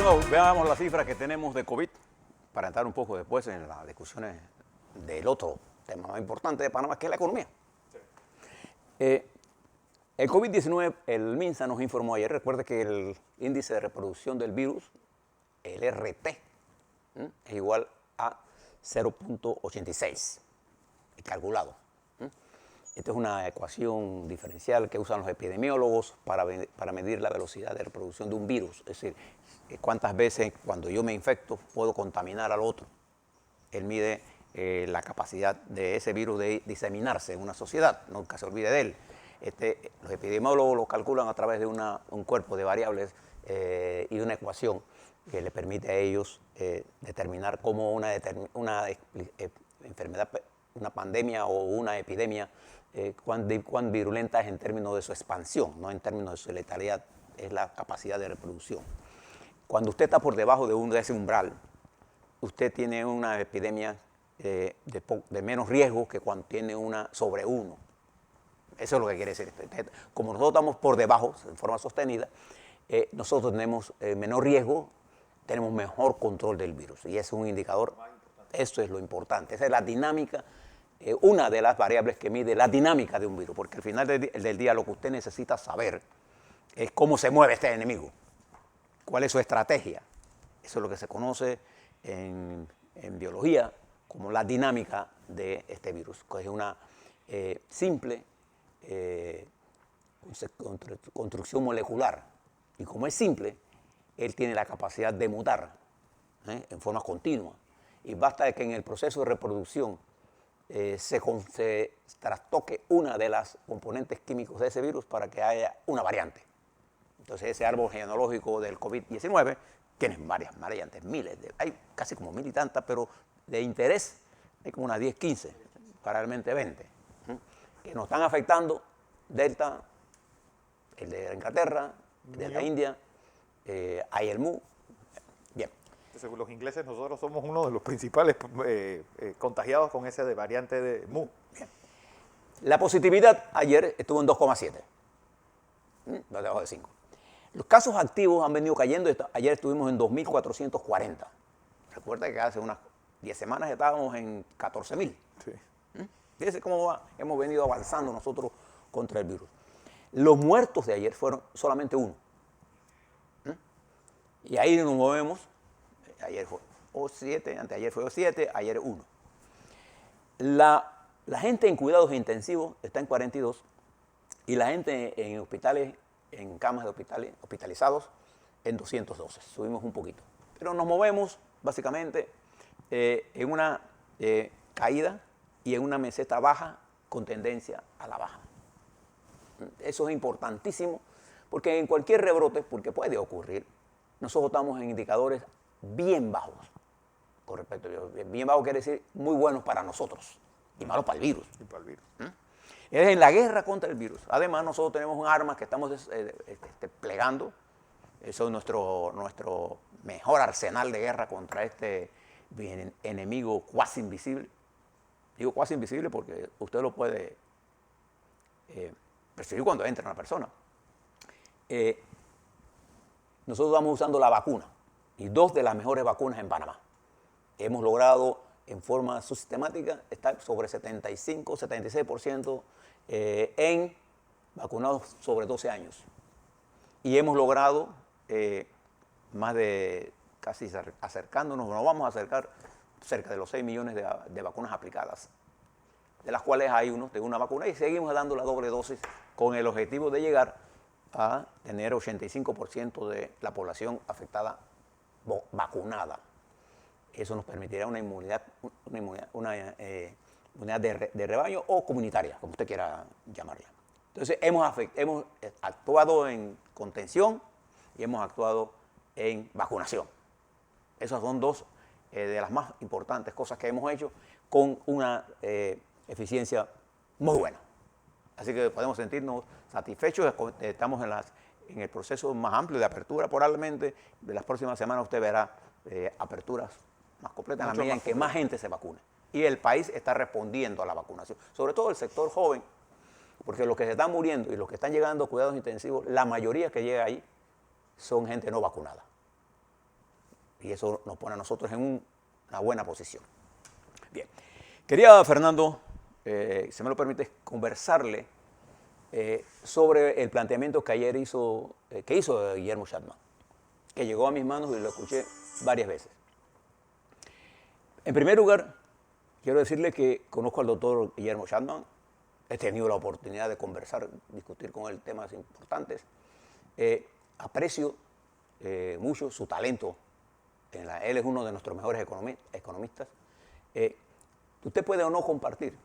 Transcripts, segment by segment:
Bueno, veamos las cifras que tenemos de COVID para entrar un poco después en las discusiones del otro tema más importante de Panamá, que es la economía. El COVID-19, el MINSA nos informó ayer, recuerde que el índice de reproducción del virus, el RT, es igual a 0.86, calculado. Esta es una ecuación diferencial que usan los epidemiólogos para medir la velocidad de reproducción de un virus. Es decir, cuántas veces cuando yo me infecto puedo contaminar al otro. Él mide la capacidad de ese virus de diseminarse en una sociedad, nunca se olvide de él. Los epidemiólogos lo calculan a través de un cuerpo de variables y de una ecuación que le permite a ellos determinar cómo una enfermedad, una pandemia o una epidemia, cuán virulenta es en términos de su expansión, no en términos de su letalidad, es la capacidad de reproducción. Cuando usted está por debajo de ese umbral, usted tiene una epidemia de menos riesgo que cuando tiene una sobre 1. Eso es lo que quiere decir. Como nosotros estamos por debajo, en forma sostenida, nosotros tenemos menor riesgo, tenemos mejor control del virus. Y es un indicador, eso es lo importante. Esa es la dinámica, una de las variables que mide la dinámica de un virus. Porque al final del día lo que usted necesita saber es cómo se mueve este enemigo, cuál es su estrategia. Eso es lo que se conoce en biología como la dinámica de este virus, que es una simple construcción molecular. Y como es simple, él tiene la capacidad de mutar en forma continua. Y basta que en el proceso de reproducción se trastoque una de las componentes químicos de ese virus para que haya una variante. Entonces ese árbol genealógico del COVID-19 tiene varias variantes, hay casi como 1000 y tantas, pero de interés hay como unas 10, 15, probablemente 20, que nos están afectando. Delta, el de Inglaterra, el de la India, hay el Mu. Bien. Según los ingleses, nosotros somos uno de los principales contagiados con ese de variante de Mu. Bien. La positividad ayer estuvo en 2,7, debajo de 5. Los casos activos han venido cayendo. Ayer estuvimos en 2.440. Recuerda que hace unas 10 semanas estábamos en 14.000. Sí. Fíjense cómo hemos venido avanzando nosotros contra el virus. Los muertos de ayer fueron solamente 1. Y ahí nos movemos. Ayer fue 7, anteayer fue 7, ayer 1. La gente en cuidados intensivos está en 42 y la gente en hospitales, en camas de hospitalizados, en 212. Subimos un poquito. Pero nos movemos básicamente en una caída y en una meseta baja con tendencia a la baja. Eso es importantísimo porque en cualquier rebrote, porque puede ocurrir, nosotros estamos en indicadores bien bajos. Con respecto a bien bajo quiere decir muy buenos para nosotros y malos para el virus. Y para el virus. Es en la guerra contra el virus. Además, nosotros tenemos un arma que estamos desplegando. Eso es nuestro mejor arsenal de guerra contra este enemigo cuasi invisible. Digo cuasi invisible porque usted lo puede percibir cuando entra una persona. Nosotros estamos usando la vacuna y 2 de las mejores vacunas en Panamá. Hemos logrado en forma sistemática estar sobre 75, 76% en vacunados sobre 12 años. Y hemos logrado más de casi acercándonos, nos vamos a acercar cerca de los 6 millones de vacunas aplicadas, de las cuales hay unos de una vacuna y seguimos dando la doble dosis con el objetivo de llegar a tener 85% de la población afectada vacunada. Eso nos permitirá una inmunidad de rebaño o comunitaria, como usted quiera llamarla. Entonces, hemos actuado en contención y hemos actuado en vacunación. Esas son 2 de las más importantes cosas que hemos hecho con una eficiencia muy buena. Así que podemos sentirnos satisfechos. Estamos en el proceso más amplio de apertura. Probablemente de las próximas semanas usted verá aperturas más completas en la medida en que más gente se vacune. Y el país está respondiendo a la vacunación, sobre todo el sector joven, porque los que se están muriendo y los que están llegando a cuidados intensivos, la mayoría que llega ahí son gente no vacunada. Y eso nos pone a nosotros en una buena posición. Bien. Quería, Fernando, si me lo permite, conversarle sobre el planteamiento que ayer hizo Guillermo Schachtman, que llegó a mis manos y lo escuché varias veces. En primer lugar, quiero decirle que conozco al doctor Guillermo Schachtman, he tenido la oportunidad de conversar, discutir con él temas importantes. Aprecio mucho su talento. Él es uno de nuestros mejores economistas. Usted puede o no compartir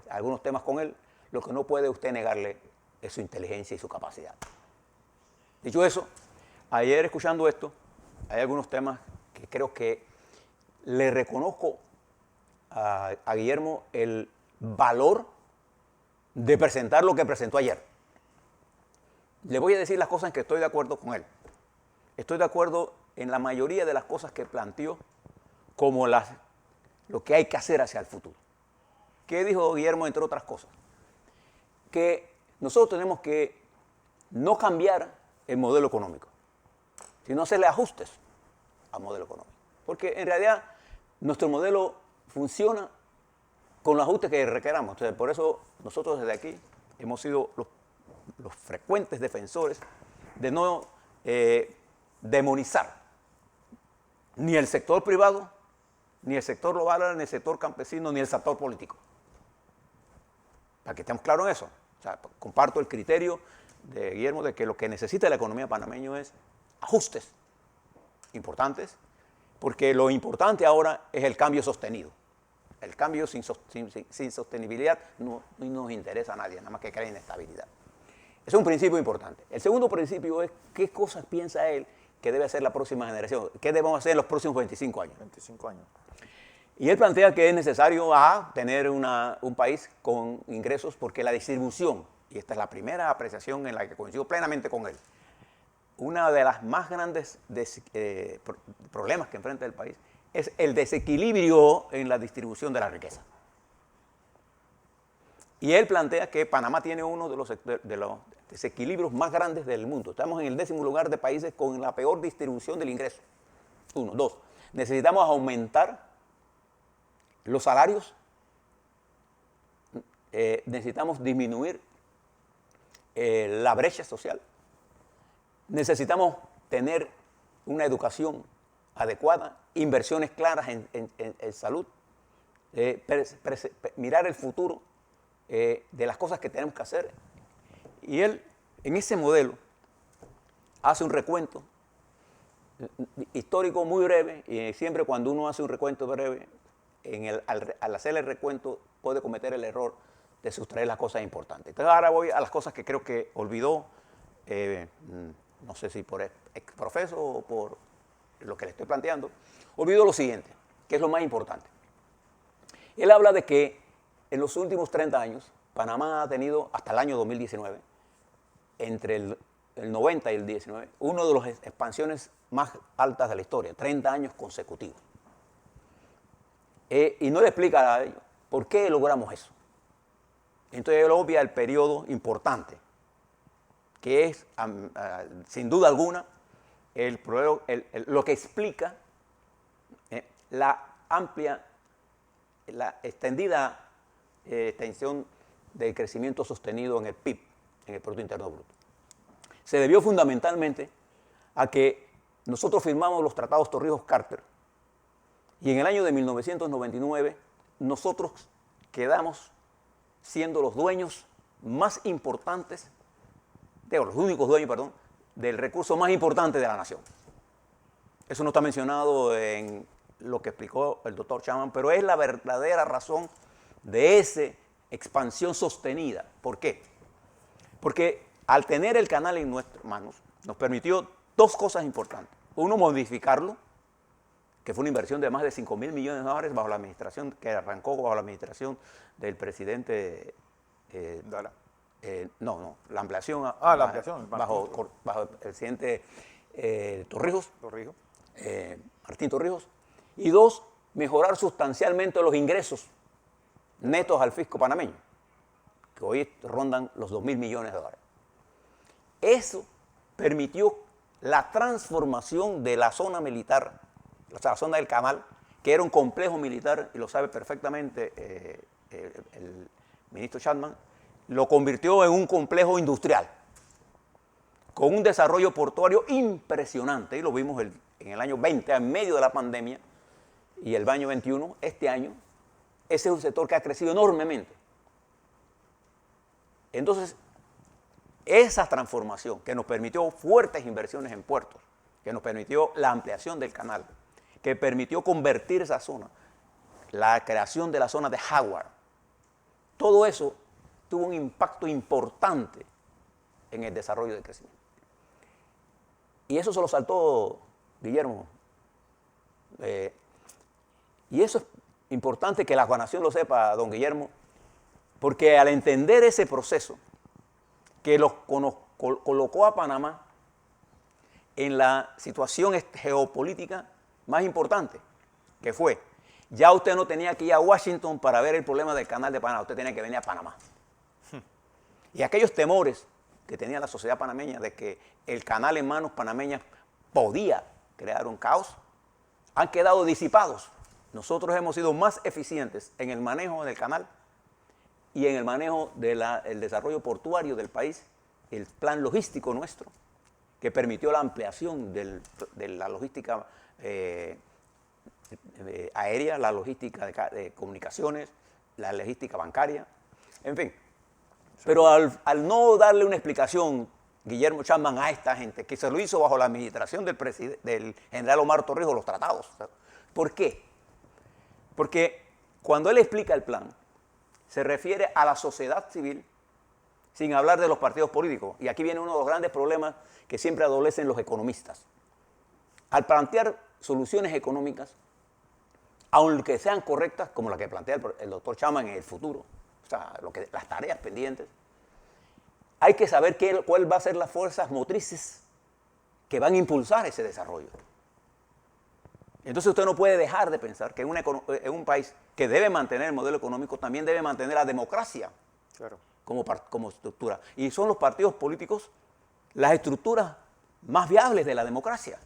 algunos temas con él, lo que no puede usted negarle es su inteligencia y su capacidad. Dicho eso, ayer escuchando esto, hay algunos temas que creo que le reconozco a Guillermo el valor de presentar lo que presentó ayer. Le voy a decir las cosas en que estoy de acuerdo con él. Estoy de acuerdo en la mayoría de las cosas que planteó como lo que hay que hacer hacia el futuro. ¿Qué dijo Guillermo, entre otras cosas? Que nosotros tenemos que no cambiar el modelo económico, sino hacerle ajustes al modelo económico. Porque en realidad nuestro modelo funciona con los ajustes que requeramos. Entonces, por eso nosotros desde aquí hemos sido los frecuentes defensores de no demonizar ni el sector privado, ni el sector global, ni el sector campesino, ni el sector político. Para que estemos claros en eso. O sea, comparto el criterio de Guillermo de que lo que necesita la economía panameña es ajustes importantes, porque lo importante ahora es el cambio sostenido. El cambio sin sostenibilidad no nos interesa a nadie, nada más que crea inestabilidad. Es un principio importante. El segundo principio es qué cosas piensa él que debe hacer la próxima generación, qué debemos hacer en los próximos 25 años. 25 años. Y él plantea que es necesario tener un país con ingresos porque la distribución, y esta es la primera apreciación en la que coincido plenamente con él, una de las más grandes problemas que enfrenta el país es el desequilibrio en la distribución de la riqueza. Y él plantea que Panamá tiene uno de los desequilibrios más grandes del mundo. Estamos en el 10º lugar de países con la peor distribución del ingreso. 1. 2. Necesitamos aumentar los salarios. Necesitamos disminuir la brecha social. Necesitamos tener una educación adecuada, inversiones claras en salud, mirar el futuro de las cosas que tenemos que hacer. Y él, en ese modelo, hace un recuento histórico muy breve, y siempre cuando uno hace un recuento breve, al hacer el recuento puede cometer el error de sustraer las cosas importantes. Entonces ahora voy a las cosas que creo que olvidó, no sé si por exprofeso o por lo que le estoy planteando, olvidó lo siguiente, que es lo más importante. Él habla de que en los últimos 30 años, Panamá ha tenido, hasta el año 2019, entre el 90 y el 19, una de las expansiones más altas de la historia, 30 años consecutivos. Y no le explica a ellos por qué logramos eso. Entonces él obvia el periodo importante, que es, sin duda alguna, lo que explica la amplia, la extendida extensión del crecimiento sostenido en el PIB, en el Producto Interno Bruto. Se debió fundamentalmente a que nosotros firmamos los tratados Torrijos-Carter y en el año de 1999 nosotros quedamos siendo los dueños más importantes, los únicos dueños, perdón, del recurso más importante de la nación. Eso no está mencionado en lo que explicó el doctor Schachtman, pero es la verdadera razón de esa expansión sostenida. ¿Por qué? Porque al tener el canal en nuestras manos, nos permitió dos cosas importantes. Uno, modificarlo, que fue una inversión de más de $5.000 millones bajo la administración, que arrancó bajo la administración del presidente. La ampliación. La ampliación. Bajo el presidente Torrijos. Martín Torrijos. Y dos, mejorar sustancialmente los ingresos netos al fisco panameño, que hoy rondan los $2.000 millones. Eso permitió la transformación de la zona militar, o sea, la zona del canal, que era un complejo militar, y lo sabe perfectamente el ministro Chapman, lo convirtió en un complejo industrial, con un desarrollo portuario impresionante, y lo vimos en el año 20, en medio de la pandemia, y el año 21, este año, ese es un sector que ha crecido enormemente. Entonces, esa transformación que nos permitió fuertes inversiones en puertos, que nos permitió la ampliación del canal, que permitió convertir esa zona, la creación de la zona de Howard, todo eso tuvo un impacto importante en el desarrollo del crecimiento. Y eso se lo saltó Guillermo. Y eso es importante que la nación lo sepa, don Guillermo, porque al entender ese proceso que nos colocó a Panamá en la situación geopolítica más importante, que fue, ya usted no tenía que ir a Washington para ver el problema del canal de Panamá, usted tenía que venir a Panamá. Y aquellos temores que tenía la sociedad panameña de que el canal en manos panameñas podía crear un caos, han quedado disipados. Nosotros hemos sido más eficientes en el manejo del canal y en el manejo del desarrollo portuario del país, el plan logístico nuestro, que permitió la ampliación de la logística aérea, la logística de comunicaciones, la logística bancaria, en fin. Pero al no darle una explicación, Guillermo Chapman, a esta gente, que se lo hizo bajo la administración del general Omar Torrijos, los tratados. ¿Por qué? Porque cuando él explica el plan, se refiere a la sociedad civil sin hablar de los partidos políticos. Y aquí viene uno de los grandes problemas que siempre adolecen los economistas. Al plantear soluciones económicas, aunque sean correctas, como la que plantea el doctor Chapman en el futuro, o sea, las tareas pendientes, hay que saber cuál va a ser las fuerzas motrices que van a impulsar ese desarrollo. Entonces usted no puede dejar de pensar que en un país que debe mantener el modelo económico, también debe mantener la democracia, claro, como estructura. Y son los partidos políticos las estructuras más viables de la democracia,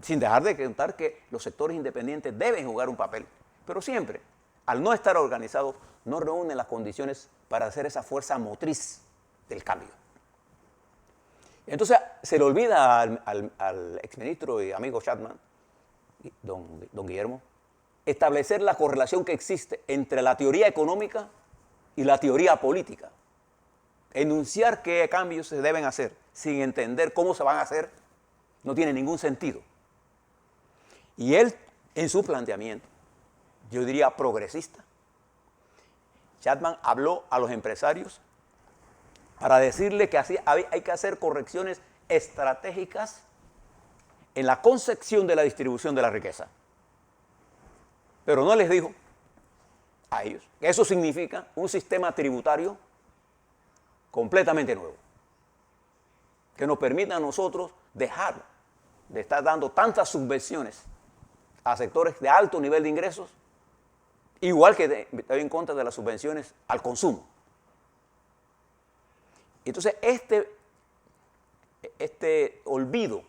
sin dejar de contar que los sectores independientes deben jugar un papel. Pero siempre, al no estar organizados, no reúnen las condiciones para hacer esa fuerza motriz del cambio. Entonces se le olvida al exministro y amigo Chapman, don Guillermo, establecer la correlación que existe entre la teoría económica y la teoría política. Enunciar qué cambios se deben hacer sin entender cómo se van a hacer no tiene ningún sentido. Y él, en su planteamiento, yo diría progresista, Chapman habló a los empresarios para decirle que hay que hacer correcciones estratégicas en la concepción de la distribución de la riqueza. Pero no les dijo a ellos que eso significa un sistema tributario completamente nuevo, que nos permita a nosotros dejar de estar dando tantas subvenciones a sectores de alto nivel de ingresos, igual que estoy en contra de las subvenciones al consumo. Entonces, este olvido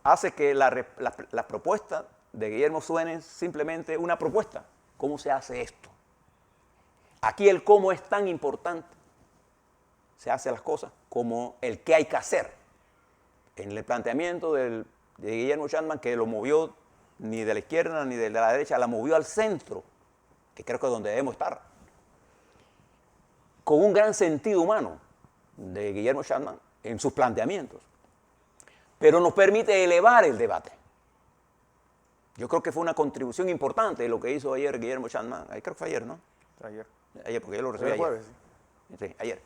hace que las propuestas de Guillermo suenen simplemente una propuesta. ¿Cómo se hace esto? Aquí el cómo es tan importante. Se hacen las cosas como el qué hay que hacer. En el planteamiento de Guillermo Chapman, que lo movió ni de la izquierda ni de la derecha, la movió al centro, que creo que es donde debemos estar. Con un gran sentido humano de Guillermo Chapman en sus planteamientos. Pero nos permite elevar el debate. Yo creo que fue una contribución importante lo que hizo ayer Guillermo Chapman. Creo que fue ayer, ¿no? Ayer, porque yo lo recibí ayer. Jueves, sí. Sí, ayer.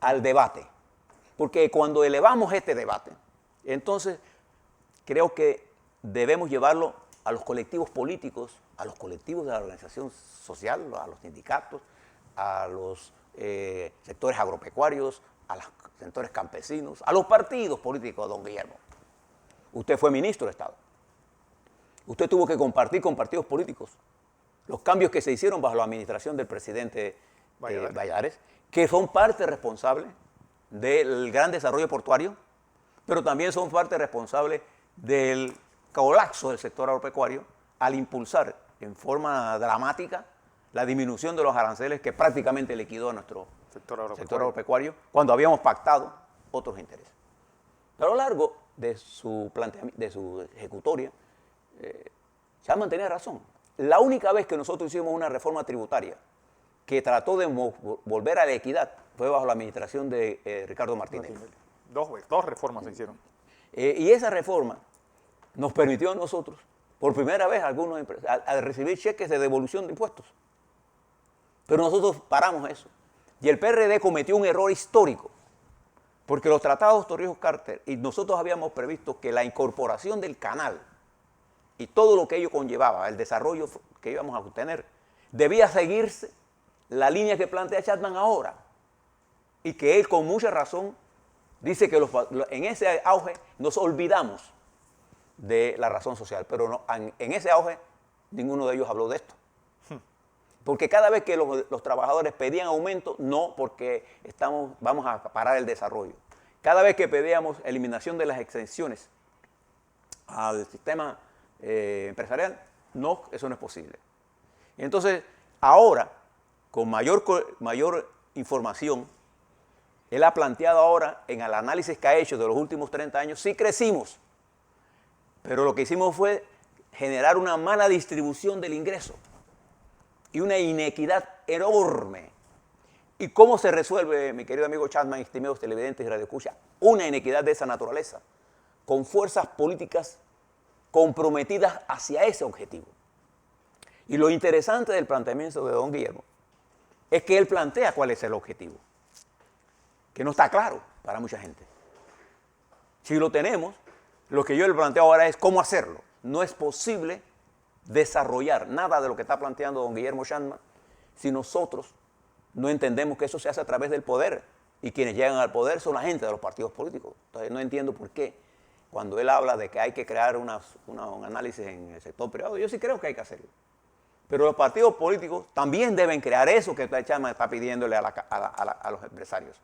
Al debate. Porque cuando elevamos este debate, entonces creo que debemos llevarlo a los colectivos políticos, a los colectivos de la organización social, a los sindicatos, a los sectores agropecuarios, a los sectores campesinos, a los partidos políticos, don Guillermo. Usted fue ministro de Estado. Usted tuvo que compartir con partidos políticos los cambios que se hicieron bajo la administración del presidente Valladares, que son parte responsable del gran desarrollo portuario, pero también son parte responsable del colapso del sector agropecuario al impulsar en forma dramática la disminución de los aranceles que prácticamente liquidó a nuestro sector agropecuario cuando habíamos pactado otros intereses. Pero a lo largo de su ejecutoria, Chapman tenía razón. La única vez que nosotros hicimos una reforma tributaria que trató de volver a la equidad fue bajo la administración de Ricardo Martinelli. Dos reformas se hicieron. Y esa reforma nos permitió a nosotros, por primera vez, algunos a recibir cheques de devolución de impuestos. Pero nosotros paramos eso. Y el PRD cometió un error histórico, porque los tratados Torrijos-Carter y nosotros habíamos previsto que la incorporación del canal y todo lo que ello conllevaba, el desarrollo que íbamos a obtener, debía seguirse la línea que plantea Chapman ahora. Y que él con mucha razón dice que en ese auge nos olvidamos de la razón social, pero no, en ese auge ninguno de ellos habló de esto. Porque cada vez que los trabajadores pedían aumento, no porque vamos a parar el desarrollo. Cada vez que pedíamos eliminación de las exenciones al sistema empresarial, no, eso no es posible. Y entonces, ahora, con mayor información, él ha planteado ahora, en el análisis que ha hecho de los últimos 30 años, sí crecimos, pero lo que hicimos fue generar una mala distribución del ingreso y una inequidad enorme. ¿Y cómo se resuelve, mi querido amigo Chapman, estimados televidentes y radioescuchas, una inequidad de esa naturaleza? Con fuerzas políticas comprometidas hacia ese objetivo. Y lo interesante del planteamiento de don Guillermo es que él plantea cuál es el objetivo, que no está claro para mucha gente. Si lo tenemos, lo que yo le planteo ahora es cómo hacerlo. No es posible desarrollar nada de lo que está planteando don Guillermo Chapman si nosotros no entendemos que eso se hace a través del poder, y quienes llegan al poder son la gente de los partidos políticos. Entonces no entiendo por qué cuando él habla de que hay que crear un análisis en el sector privado, yo sí creo que hay que hacerlo. Pero los partidos políticos también deben crear eso que Chapman está pidiéndole a los empresarios.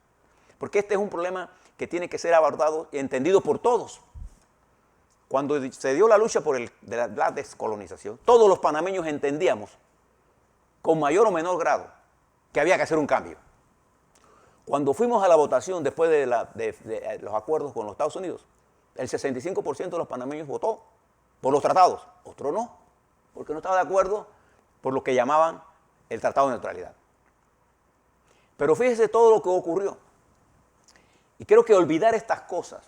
Porque este es un problema que tiene que ser abordado y entendido por todos. Cuando se dio la lucha por la descolonización, todos los panameños entendíamos, con mayor o menor grado, que había que hacer un cambio. Cuando fuimos a la votación después de los acuerdos con los Estados Unidos, el 65% de los panameños votó por los tratados, otro no, porque no estaba de acuerdo por lo que llamaban el Tratado de Neutralidad. Pero fíjese todo lo que ocurrió. Y creo que olvidar estas cosas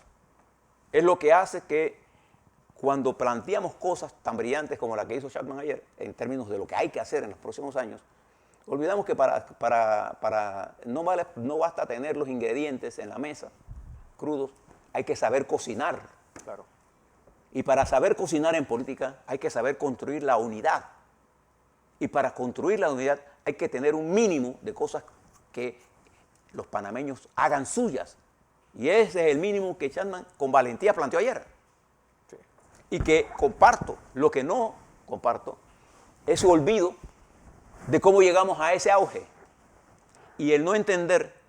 es lo que hace que cuando planteamos cosas tan brillantes como la que hizo Chapman ayer, en términos de lo que hay que hacer en los próximos años, olvidamos que no basta tener los ingredientes en la mesa, crudos, hay que saber cocinar. Claro. Y para saber cocinar en política hay que saber construir la unidad. Y para construir la unidad hay que tener un mínimo de cosas que los panameños hagan suyas. Y ese es el mínimo que Chapman con valentía planteó ayer. Sí. Y que comparto. Lo que no comparto es su olvido de cómo llegamos a ese auge. Y el no entender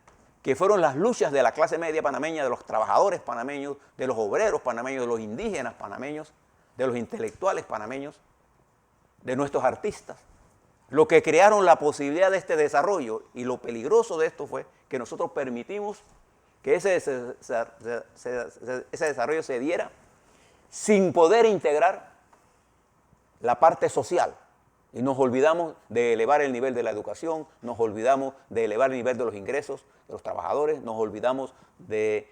que fueron las luchas de la clase media panameña, de los trabajadores panameños, de los obreros panameños, de los indígenas panameños, de los intelectuales panameños, de nuestros artistas, lo que crearon la posibilidad de este desarrollo. Y lo peligroso de esto fue que nosotros permitimos que ese desarrollo se diera sin poder integrar la parte social. Y nos olvidamos de elevar el nivel de la educación, nos olvidamos de elevar el nivel de los ingresos de los trabajadores, nos olvidamos del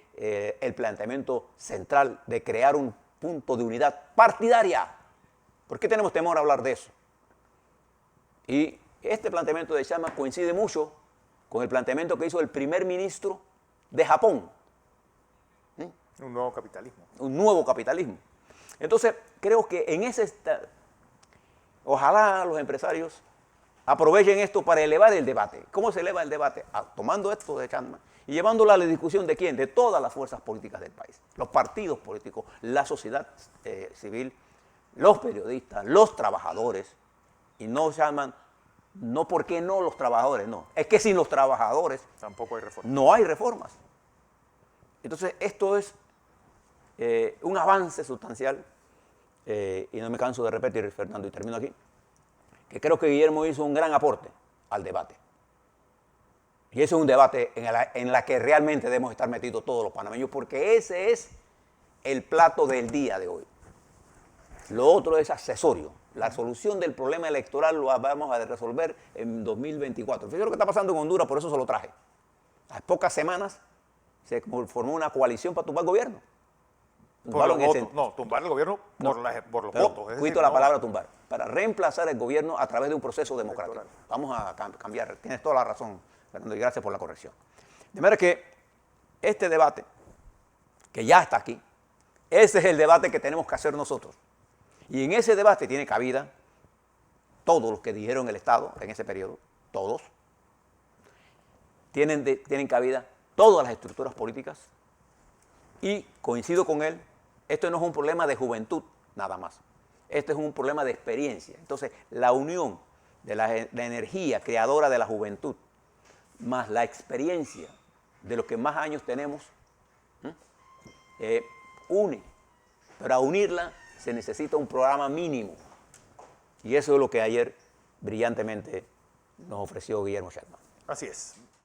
planteamiento central de crear un punto de unidad partidaria. ¿Por qué tenemos temor a hablar de eso? Y este planteamiento de Chapman coincide mucho con el planteamiento que hizo el primer ministro de Japón. Un nuevo capitalismo. Un nuevo capitalismo. Entonces, creo que en ese... Ojalá los empresarios aprovechen esto para elevar el debate. ¿Cómo se eleva el debate? Tomando esto de Chapman y llevándolo a la discusión de ¿quién? De todas las fuerzas políticas del país. Los partidos políticos, la sociedad civil, los periodistas, los trabajadores. Y no Chapman, no porque no los trabajadores, no. Es que sin los trabajadores tampoco hay reformas. No hay reformas. Entonces, esto es un avance sustancial, y no me canso de repetir, Fernando, y termino aquí, que creo que Guillermo hizo un gran aporte al debate. Y ese es un debate en la que realmente debemos estar metidos todos los panameños, porque ese es el plato del día de hoy. Lo otro es accesorio. La solución del problema electoral lo vamos a resolver en 2024. Fíjate lo que está pasando en Honduras, por eso se lo traje. A pocas semanas se formó una coalición para tumbar el gobierno. Por los votos. No, tumbar el gobierno por los votos. Cuito la palabra tumbar. Para reemplazar el gobierno a través de un proceso democrático. Vamos a cambiar. Tienes toda la razón, Fernando, y gracias por la corrección. De manera que este debate, que ya está aquí, ese es el debate que tenemos que hacer nosotros. Y en ese debate tiene cabida todos los que dijeron el Estado en ese periodo, todos. Tienen cabida todas las estructuras políticas. Y coincido con él, esto no es un problema de juventud nada más. Esto es un problema de experiencia. Entonces, la unión de la energía creadora de la juventud más la experiencia de los que más años tenemos, une. Pero a unirla se necesita un programa mínimo. Y eso es lo que ayer brillantemente nos ofreció Guillermo Sherman. Así es.